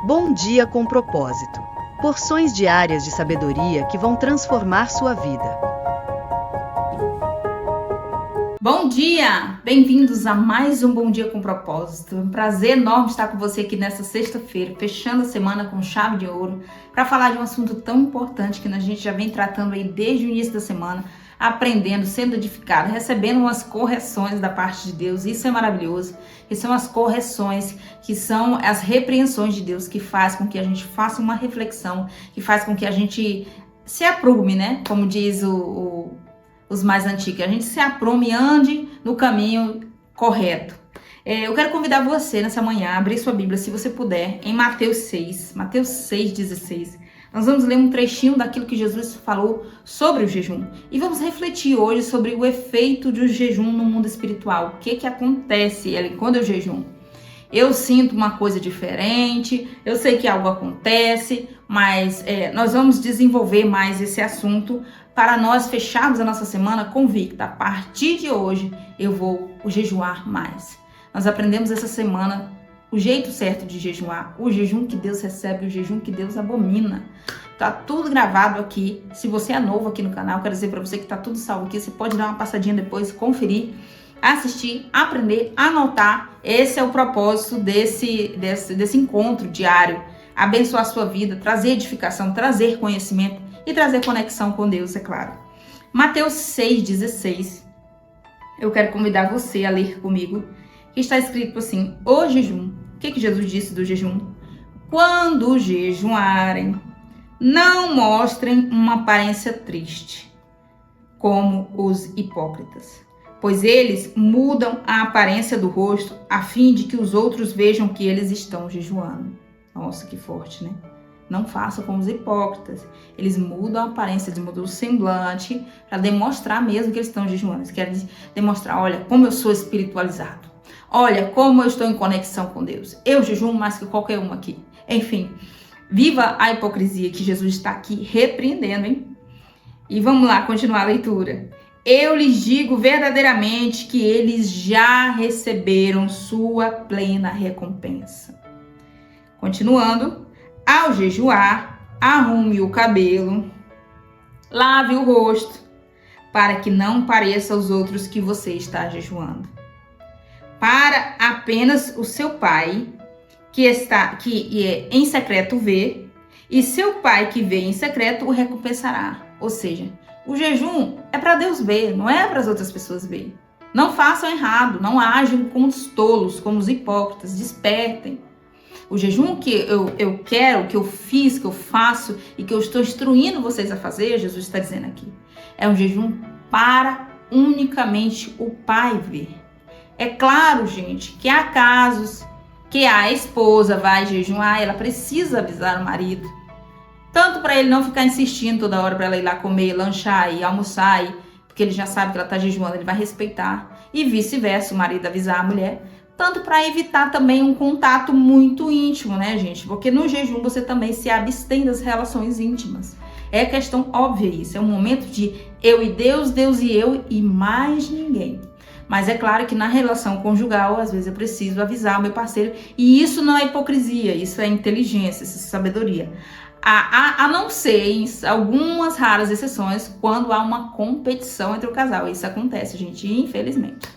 Bom dia com propósito. Porções diárias de sabedoria que vão transformar sua vida. Bom dia! Bem-vindos a mais um Bom Dia com Propósito. Um prazer enorme estar com você aqui nessa sexta-feira, fechando a semana com chave de ouro, para falar de um assunto tão importante que a gente já vem tratando aí desde o início da semana, aprendendo, sendo edificado, recebendo umas correções da parte de Deus. Isso é maravilhoso. Que são as correções, que são as repreensões de Deus, que faz com que a gente faça uma reflexão, que faz com que a gente se aprume, né? Como diz os mais antigos, a gente se aprume e ande no caminho correto. Eu quero convidar você nessa manhã a abrir sua Bíblia, se você puder, em Mateus 6:16. Nós vamos ler um trechinho daquilo que Jesus falou sobre o jejum. E vamos refletir hoje sobre o efeito do jejum no mundo espiritual. O que acontece quando eu jejuo? Eu sinto uma coisa diferente, eu sei que algo acontece, mas nós vamos desenvolver mais esse assunto para nós fecharmos a nossa semana convicta. A partir de hoje, eu vou jejuar mais. Nós aprendemos essa semana o jeito certo de jejuar, o jejum que Deus recebe, o jejum que Deus abomina. Tá tudo gravado aqui. Se você é novo aqui no canal, quero dizer para você que tá tudo salvo aqui. Você pode dar uma passadinha depois, conferir, assistir, aprender, anotar. Esse é o propósito desse encontro diário. Abençoar a sua vida, trazer edificação, trazer conhecimento e trazer conexão com Deus, é claro. Mateus 6:16. Eu quero convidar você a ler comigo. Que está escrito assim: o jejum. O que Jesus disse do jejum? Quando jejuarem, não mostrem uma aparência triste, como os hipócritas, pois eles mudam a aparência do rosto a fim de que os outros vejam que eles estão jejuando. Nossa, que forte, né? Não faça como os hipócritas. Eles mudam a aparência, eles mudam o semblante para demonstrar mesmo que eles estão jejuando. Eles querem demonstrar: olha como eu sou espiritualizado. Olha como eu estou em conexão com Deus. Eu jejuo mais que qualquer um aqui. Enfim, viva a hipocrisia que Jesus está aqui repreendendo, hein? E vamos lá, continuar a leitura. Eu lhes digo verdadeiramente que eles já receberam sua plena recompensa. Continuando, ao jejuar, arrume o cabelo, lave o rosto, para que não pareça aos outros que você está jejuando. Para apenas o seu pai, que em secreto vê, e seu pai que vê em secreto o recompensará. Ou seja, o jejum é para Deus ver, não é para as outras pessoas verem. Não façam errado, não ajam como os tolos, como os hipócritas, despertem. O jejum que eu quero, que eu fiz, que eu faço e que eu estou instruindo vocês a fazer, Jesus está dizendo aqui, é um jejum para unicamente o Pai ver. É claro, gente, que há casos que a esposa vai jejuar, ela precisa avisar o marido. Tanto para ele não ficar insistindo toda hora para ela ir lá comer, lanchar e almoçar, porque ele já sabe que ela está jejuando, ele vai respeitar. E vice-versa, o marido avisar a mulher. Tanto para evitar também um contato muito íntimo, né, gente? Porque no jejum você também se abstém das relações íntimas. É questão óbvia isso. É um momento de eu e Deus, Deus e eu e mais ninguém. Mas é claro que na relação conjugal, às vezes eu preciso avisar o meu parceiro. E isso não é hipocrisia, isso é inteligência, isso é sabedoria. A não ser em algumas raras exceções, quando há uma competição entre o casal. Isso acontece, gente, infelizmente.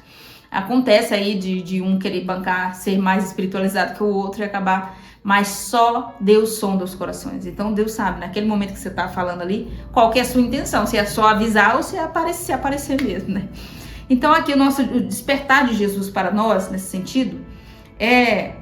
Acontece aí de um querer bancar, ser mais espiritualizado que o outro e acabar... Mas só Deus sonda os corações. Então Deus sabe, naquele momento que você está falando ali, qual que é a sua intenção. Se é só avisar ou se é aparecer mesmo, né? Então aqui o despertar de Jesus para nós, nesse sentido, é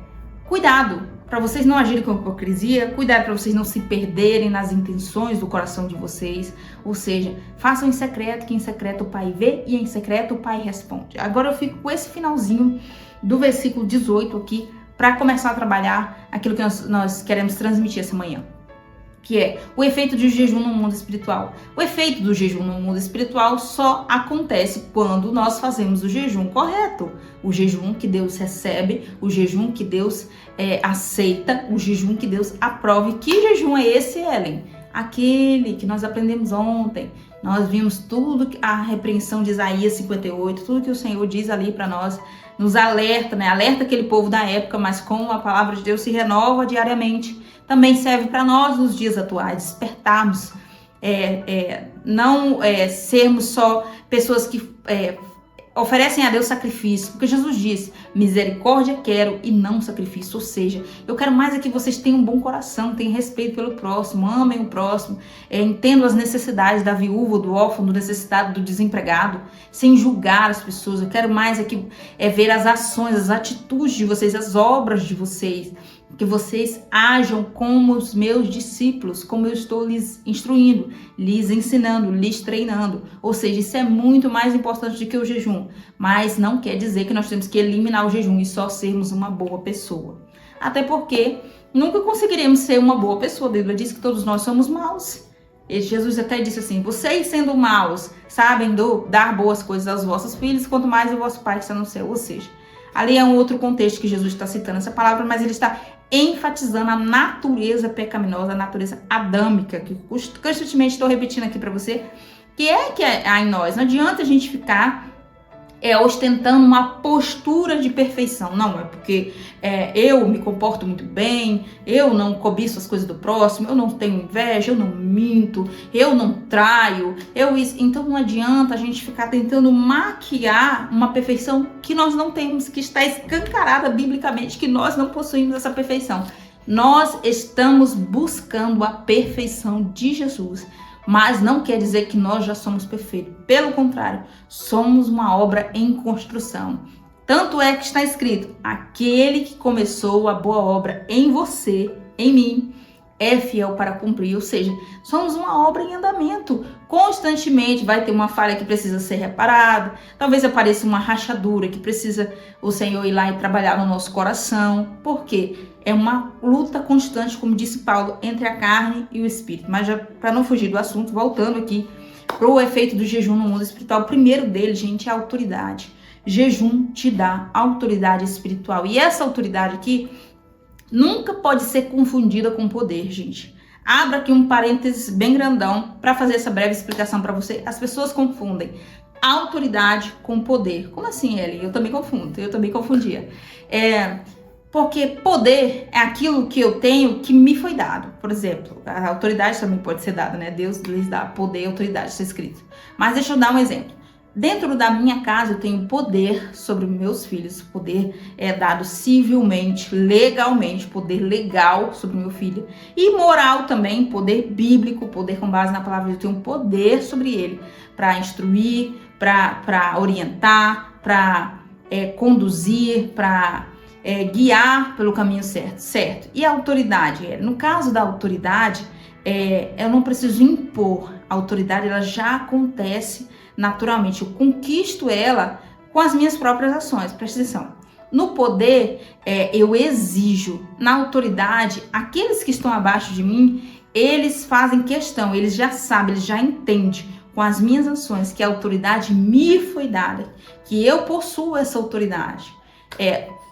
cuidado para vocês não agirem com hipocrisia, cuidado para vocês não se perderem nas intenções do coração de vocês, ou seja, façam em secreto, que em secreto o Pai vê e em secreto o Pai responde. Agora eu fico com esse finalzinho do versículo 18 aqui, para começar a trabalhar aquilo que nós queremos transmitir essa manhã, que é o efeito de jejum no mundo espiritual. O efeito do jejum no mundo espiritual só acontece quando nós fazemos o jejum correto, o jejum que Deus recebe, o jejum que Deus aceita, o jejum que Deus aprova. E que jejum é esse, Ellen? Aquele que nós aprendemos ontem. Nós vimos tudo, a repreensão de Isaías 58, tudo que o Senhor diz ali para nós nos alerta, né? Alerta aquele povo da época, mas como a palavra de Deus se renova diariamente, também serve para nós nos dias atuais, despertarmos, não sermos só pessoas que oferecem a Deus sacrifício, porque Jesus disse, misericórdia quero e não sacrifício, ou seja, eu quero mais é que vocês tenham um bom coração, tenham respeito pelo próximo, amem o próximo, entendam as necessidades da viúva, do órfão, do necessitado, do desempregado, sem julgar as pessoas. Eu quero mais ver as ações, as atitudes de vocês, as obras de vocês, que vocês ajam como os meus discípulos, como eu estou lhes instruindo, lhes ensinando, lhes treinando. Ou seja, isso é muito mais importante do que o jejum. Mas não quer dizer que nós temos que eliminar o jejum e só sermos uma boa pessoa. Até porque nunca conseguiremos ser uma boa pessoa. A Bíblia diz que todos nós somos maus. E Jesus até disse assim, vocês sendo maus, sabem dar boas coisas aos vossos filhos, quanto mais o vosso Pai que está no céu. Ou seja, ali é um outro contexto que Jesus está citando essa palavra, mas ele está enfatizando a natureza pecaminosa, a natureza adâmica, que constantemente estou repetindo aqui para você, que há em nós. Não adianta a gente ficar ostentando uma postura de perfeição. Não, é porque eu me comporto muito bem, eu não cobiço as coisas do próximo, eu não tenho inveja, eu não minto, eu não traio, então não adianta a gente ficar tentando maquiar uma perfeição que nós não temos, que está escancarada biblicamente, que nós não possuímos essa perfeição. Nós estamos buscando a perfeição de Jesus, mas não quer dizer que nós já somos perfeitos. Pelo contrário, somos uma obra em construção. Tanto é que está escrito, aquele que começou a boa obra em você, em mim, é fiel para cumprir. Ou seja, somos uma obra em andamento. Constantemente vai ter uma falha que precisa ser reparada. Talvez apareça uma rachadura que precisa o Senhor ir lá e trabalhar no nosso coração. Por quê? É uma luta constante, como disse Paulo, entre a carne e o espírito. Mas para não fugir do assunto, voltando aqui para o efeito do jejum no mundo espiritual, o primeiro dele, gente, é a autoridade. Jejum te dá autoridade espiritual. E essa autoridade aqui nunca pode ser confundida com poder, gente. Abra aqui um parênteses bem grandão para fazer essa breve explicação para você. As pessoas confundem autoridade com poder. Como assim, Eli? Eu também confundo. Eu também confundia. Porque poder é aquilo que eu tenho que me foi dado. Por exemplo, a autoridade também pode ser dada, né? Deus lhes dá poder e autoridade, está escrito. Mas deixa eu dar um exemplo. Dentro da minha casa eu tenho poder sobre meus filhos. Poder é dado civilmente, legalmente, poder legal sobre meu filho. E moral também, poder bíblico, poder com base na palavra de Deus. Eu tenho poder sobre ele para instruir, para orientar, para conduzir, para guiar pelo caminho certo? E a autoridade? No caso da autoridade, eu não preciso impor. A autoridade, ela já acontece naturalmente. Eu conquisto ela com as minhas próprias ações. Presta atenção. No poder, eu exijo. Na autoridade, aqueles que estão abaixo de mim, eles fazem questão, eles já sabem, eles já entendem com as minhas ações que a autoridade me foi dada, que eu possuo essa autoridade.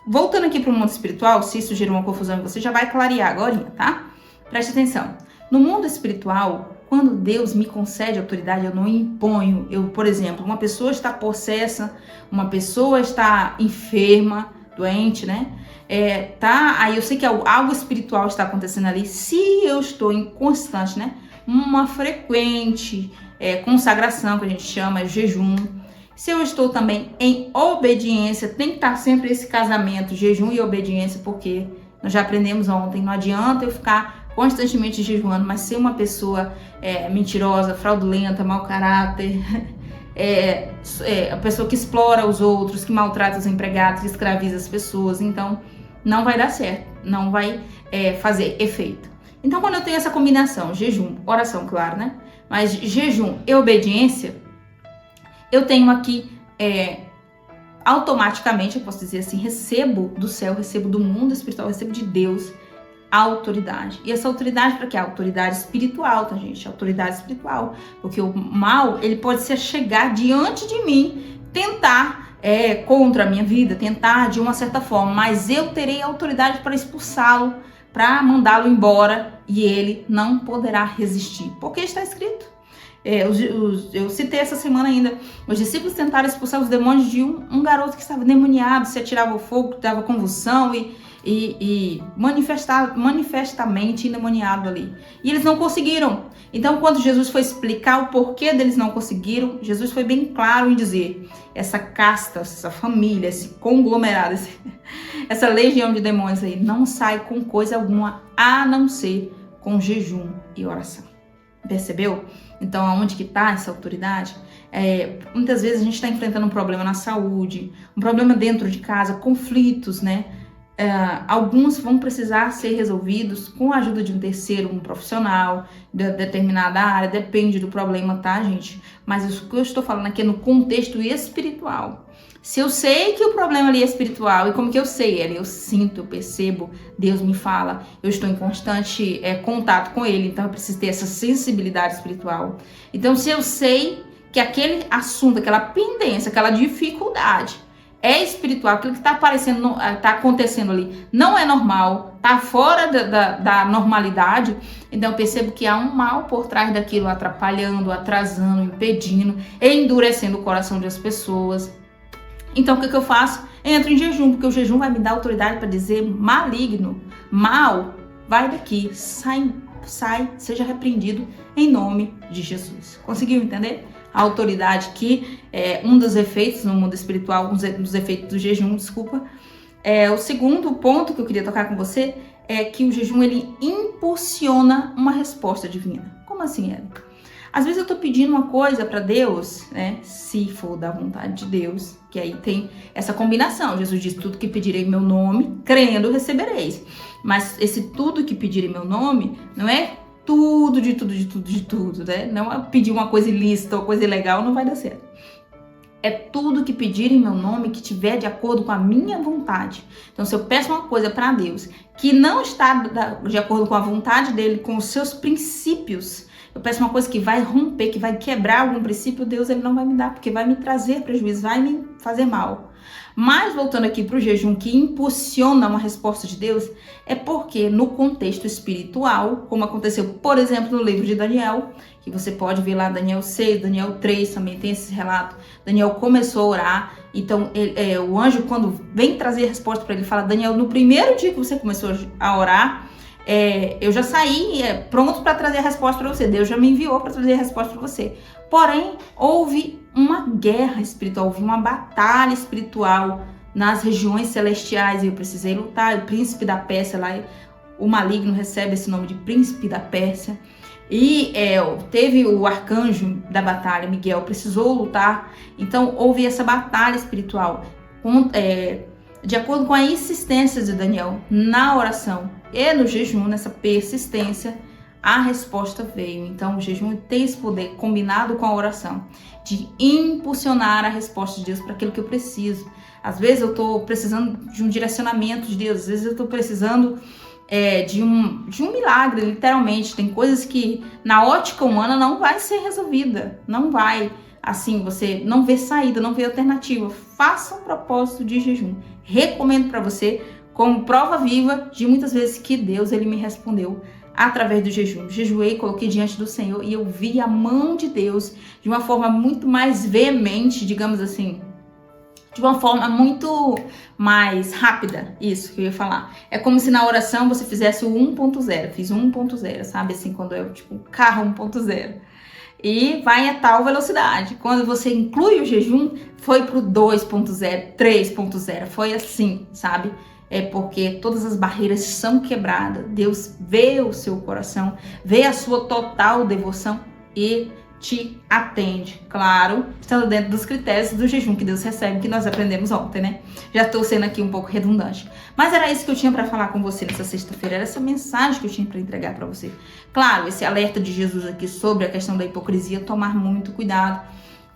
Voltando aqui para o mundo espiritual, se isso gerou uma confusão em você, já vai clarear agora, tá? Preste atenção. No mundo espiritual, quando Deus me concede autoridade, eu não imponho. Por exemplo, uma pessoa está possessa, uma pessoa está enferma, doente, né? Aí eu sei que algo espiritual está acontecendo ali. Se eu estou em constante, né? Uma frequente consagração, que a gente chama jejum. Se eu estou também em obediência, tem que estar sempre esse casamento, jejum e obediência, porque nós já aprendemos ontem, não adianta eu ficar constantemente jejuando, mas ser uma pessoa mentirosa, fraudulenta, mau caráter, a pessoa que explora os outros, que maltrata os empregados, que escraviza as pessoas, então não vai dar certo, não vai fazer efeito. Então quando eu tenho essa combinação, jejum, oração, claro, né? Mas jejum e obediência, eu tenho aqui, automaticamente, eu posso dizer assim, recebo do céu, recebo do mundo espiritual, recebo de Deus a autoridade. E essa autoridade para quê? A autoridade espiritual, tá, gente? A autoridade espiritual. Porque o mal, ele pode se chegar diante de mim, tentar contra a minha vida, tentar de uma certa forma, mas eu terei autoridade para expulsá-lo, para mandá-lo embora, e ele não poderá resistir. Porque está escrito. Eu citei essa semana ainda, os discípulos tentaram expulsar os demônios de um garoto que estava endemoniado, se atirava ao fogo, dava convulsão e manifestamente endemoniado ali. E eles não conseguiram. Então, quando Jesus foi explicar o porquê deles não conseguiram, Jesus foi bem claro em dizer: essa casta, essa família, esse conglomerado, essa legião de demônios aí, não sai com coisa alguma a não ser com jejum e oração. Percebeu? Então, aonde que está essa autoridade? Muitas vezes a gente está enfrentando um problema na saúde, um problema dentro de casa, conflitos, né? Alguns vão precisar ser resolvidos com a ajuda de um terceiro, um profissional de determinada área, depende do problema, tá, gente? Mas o que eu estou falando aqui é no contexto espiritual. Se eu sei que o problema ali é espiritual, e como que eu sei? Eu sinto, eu percebo, Deus me fala, eu estou em constante contato com Ele, então eu preciso ter essa sensibilidade espiritual. Então, se eu sei que aquele assunto, aquela pendência, aquela dificuldade é espiritual, aquilo que está aparecendo, está acontecendo ali, não é normal, está fora da normalidade, então eu percebo que há um mal por trás daquilo, atrapalhando, atrasando, impedindo, endurecendo o coração das pessoas. Então, o que eu faço? Entro em jejum, porque o jejum vai me dar autoridade para dizer: maligno, mal, vai daqui, sai, seja repreendido em nome de Jesus. Conseguiu entender? A autoridade que é um dos efeitos no mundo espiritual, um dos efeitos do jejum, desculpa. O segundo ponto que eu queria tocar com você é que o jejum, ele impulsiona uma resposta divina. Como assim, Érica? Às vezes eu tô pedindo uma coisa para Deus, né? Se for da vontade de Deus, que aí tem essa combinação. Jesus diz: tudo que pedirei em meu nome, crendo, recebereis. Mas esse tudo que pedirem em meu nome não é tudo, né? Não é pedir uma coisa ilícita ou coisa ilegal, não vai dar certo. É tudo que pedirem em meu nome que tiver de acordo com a minha vontade. Então, se eu peço uma coisa para Deus que não está de acordo com a vontade dele, com os seus princípios, eu peço uma coisa que vai romper, que vai quebrar algum princípio, Deus ele não vai me dar, porque vai me trazer prejuízo, vai me fazer mal. Mas voltando aqui para o jejum que impulsiona uma resposta de Deus, é porque no contexto espiritual, como aconteceu, por exemplo, no livro de Daniel, que você pode ver lá Daniel 6, Daniel 3, também tem esse relato. Daniel começou a orar, então o anjo, quando vem trazer a resposta para ele, fala: Daniel, no primeiro dia que você começou a orar, eu já saí pronto para trazer a resposta para você. Deus já me enviou para trazer a resposta para você. Porém, houve uma guerra espiritual, houve uma batalha espiritual nas regiões celestiais e eu precisei lutar. O príncipe da Pérsia lá, o maligno recebe esse nome de príncipe da Pérsia. E teve o arcanjo da batalha, Miguel, precisou lutar. Então, houve essa batalha espiritual. De acordo com a insistência de Daniel na oração e no jejum, nessa persistência, a resposta veio. Então, o jejum tem esse poder, combinado com a oração, de impulsionar a resposta de Deus para aquilo que eu preciso. Às vezes eu estou precisando de um direcionamento de Deus, às vezes eu estou precisando de um milagre, literalmente. Tem coisas que na ótica humana não vai ser resolvida, não vai. Assim, você não vê saída, não vê alternativa. Faça um propósito de jejum. Recomendo para você como prova viva de muitas vezes que Deus ele me respondeu através do jejum. Jejuei, coloquei diante do Senhor e eu vi a mão de Deus de uma forma muito mais veemente, digamos assim, de uma forma muito mais rápida. Isso que eu ia falar. É como se na oração você fizesse o 1.0. Fiz o 1.0, sabe? Assim, quando é tipo carro 1.0. E vai a tal velocidade. Quando você inclui o jejum, foi pro 2.0, 3.0. Foi assim, sabe? É porque todas as barreiras são quebradas. Deus vê o seu coração, vê a sua total devoção e te atende. Claro, estando dentro dos critérios do jejum que Deus recebe, que nós aprendemos ontem, né? Já estou sendo aqui um pouco redundante. Mas era isso que eu tinha para falar com você nessa sexta-feira. Era essa mensagem que eu tinha para entregar para você. Claro, esse alerta de Jesus aqui sobre a questão da hipocrisia, tomar muito cuidado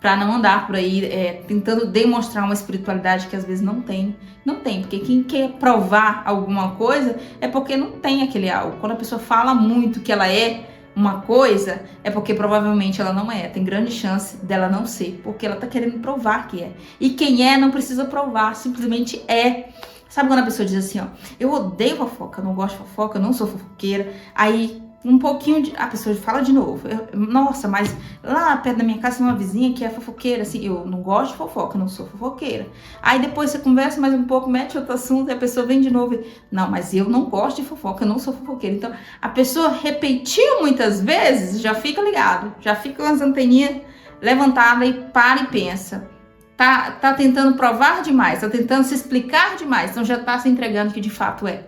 para não andar por aí tentando demonstrar uma espiritualidade que às vezes não tem. Não tem, porque quem quer provar alguma coisa é porque não tem aquele algo. Quando a pessoa fala muito que ela é uma coisa, é porque provavelmente ela não é. Tem grande chance dela não ser, porque ela tá querendo provar que é. E quem é não precisa provar, simplesmente é. Sabe quando a pessoa diz assim, ó, eu odeio fofoca, não gosto de fofoca, eu não sou fofoqueira. Aí um pouquinho de... A pessoa fala de novo. Nossa, mas lá perto da minha casa tem uma vizinha que é fofoqueira, assim, eu não gosto de fofoca, eu não sou fofoqueira. Aí depois você conversa mais um pouco, mete outro assunto, e a pessoa vem de novo. Não, mas eu não gosto de fofoca, eu não sou fofoqueira. Então, a pessoa repetiu muitas vezes, já fica ligado, já fica com as anteninhas levantadas e para e pensa. Tá tentando provar demais, tá tentando se explicar demais, então já tá se entregando que de fato é.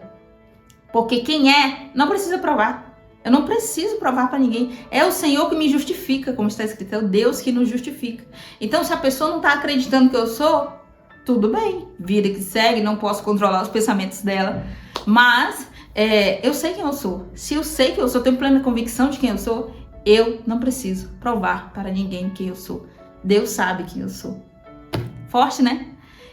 Porque quem é, não precisa provar. Eu não preciso provar para ninguém. É o Senhor que me justifica, como está escrito. É o Deus que nos justifica. Então, se a pessoa não está acreditando que eu sou, tudo bem. Vida que segue, não posso controlar os pensamentos dela. Mas eu sei quem eu sou. Se eu sei quem eu sou, tenho plena convicção de quem eu sou, eu não preciso provar para ninguém quem eu sou. Deus sabe quem eu sou. Forte, né?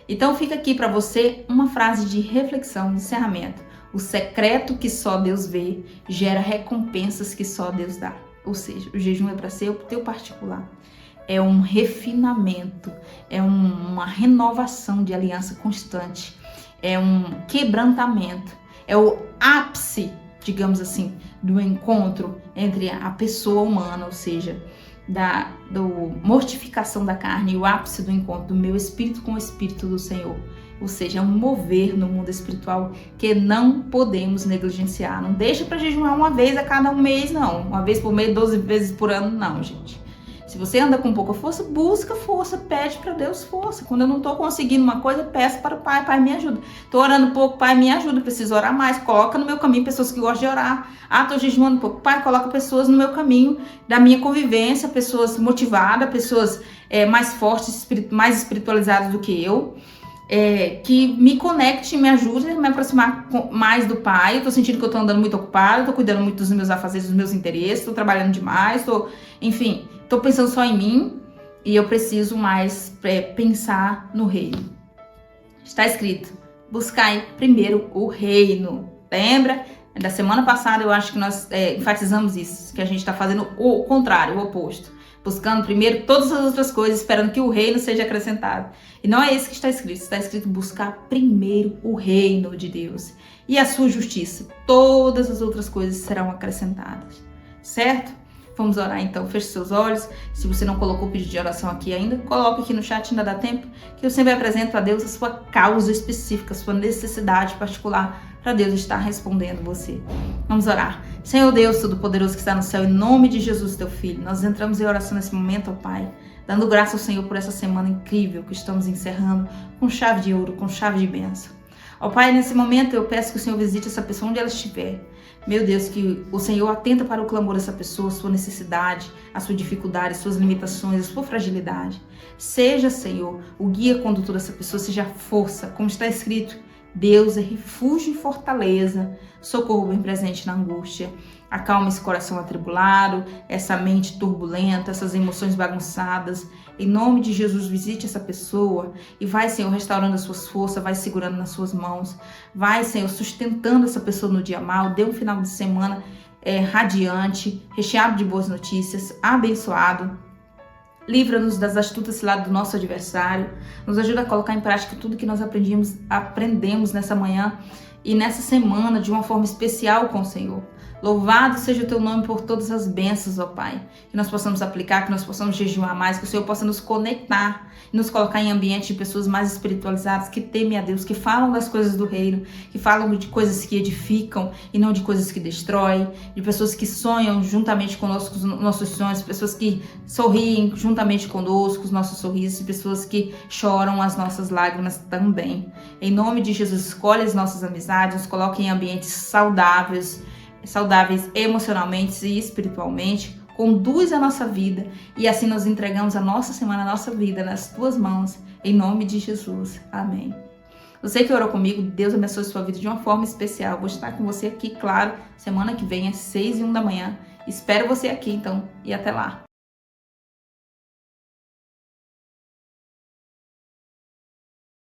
Então, fica aqui para você uma frase de reflexão, de encerramento. O secreto que só Deus vê gera recompensas que só Deus dá. Ou seja, o jejum é para ser o teu particular. É um refinamento, é uma renovação de aliança constante, é um quebrantamento, é o ápice, digamos assim, do encontro entre a pessoa humana, ou seja, da mortificação da carne, e o ápice do encontro do meu espírito com o espírito do Senhor. Ou seja, é um mover no mundo espiritual que não podemos negligenciar. Não deixa para jejuar uma vez a cada um mês, não. Uma vez por mês, 12 vezes por ano, não, gente. Se você anda com pouca força, busca força, pede para Deus força. Quando eu não estou conseguindo uma coisa, peço para o Pai, Pai, me ajuda. Estou orando pouco, Pai, me ajuda, preciso orar mais. Coloca no meu caminho pessoas que gostam de orar. Estou jejuando pouco, Pai, coloca pessoas no meu caminho da minha convivência, pessoas motivadas, pessoas mais fortes, mais espiritualizadas do que eu. Que me conecte, me ajude a me aproximar mais do Pai. Eu tô sentindo que eu tô andando muito ocupada, tô cuidando muito dos meus afazeres, dos meus interesses, tô trabalhando demais, enfim, tô pensando só em mim e eu preciso mais pensar no reino. Está escrito, buscai primeiro o reino. Lembra? Da semana passada eu acho que nós enfatizamos isso, que a gente está fazendo o contrário, o oposto. Buscando primeiro todas as outras coisas, esperando que o reino seja acrescentado. E não é isso que está escrito. Está escrito buscar primeiro o reino de Deus e a sua justiça. Todas as outras coisas serão acrescentadas. Certo? Vamos orar então. Feche seus olhos. Se você não colocou o pedido de oração aqui ainda, coloque aqui no chat, ainda dá tempo. Que eu sempre apresento a Deus a sua causa específica, a sua necessidade particular, para Deus estar respondendo você. Vamos orar. Senhor Deus Todo-Poderoso que está no céu, em nome de Jesus, teu Filho, nós entramos em oração nesse momento, ó Pai, dando graça ao Senhor por essa semana incrível que estamos encerrando com chave de ouro, com chave de bênção. Ó Pai, nesse momento eu peço que o Senhor visite essa pessoa onde ela estiver. Meu Deus, que o Senhor atenta para o clamor dessa pessoa, a sua necessidade, a sua dificuldade, as suas limitações, a sua fragilidade. Seja, Senhor, o guia condutor dessa pessoa, seja a força, como está escrito, Deus é refúgio e fortaleza, socorro bem presente na angústia. Acalma esse coração atribulado, essa mente turbulenta, essas emoções bagunçadas. Em nome de Jesus, visite essa pessoa e vai, Senhor, restaurando as suas forças, vai segurando nas suas mãos. Vai, Senhor, sustentando essa pessoa no dia mal. Dê um final de semana radiante, recheado de boas notícias, abençoado. Livra-nos das astutas ciladas do nosso adversário. Nos ajuda a colocar em prática tudo que nós aprendemos nessa manhã e nessa semana de uma forma especial com o Senhor. Louvado seja o teu nome por todas as bênçãos, ó Pai. Que nós possamos aplicar, que nós possamos jejuar mais, que o Senhor possa nos conectar e nos colocar em ambiente de pessoas mais espiritualizadas, que temem a Deus, que falam das coisas do reino, que falam de coisas que edificam e não de coisas que destroem, de pessoas que sonham juntamente conosco os nossos sonhos, pessoas que sorriem juntamente conosco os nossos sorrisos, pessoas que choram as nossas lágrimas também. Em nome de Jesus, escolhe as nossas amizades, nos coloque em ambientes saudáveis emocionalmente e espiritualmente, conduz a nossa vida e assim nós entregamos a nossa semana, a nossa vida nas tuas mãos, em nome de Jesus. Amém. Você que orou comigo, Deus abençoe sua vida de uma forma especial. Vou estar com você aqui, claro, semana que vem às 6h01 da manhã. Espero você aqui então e até lá.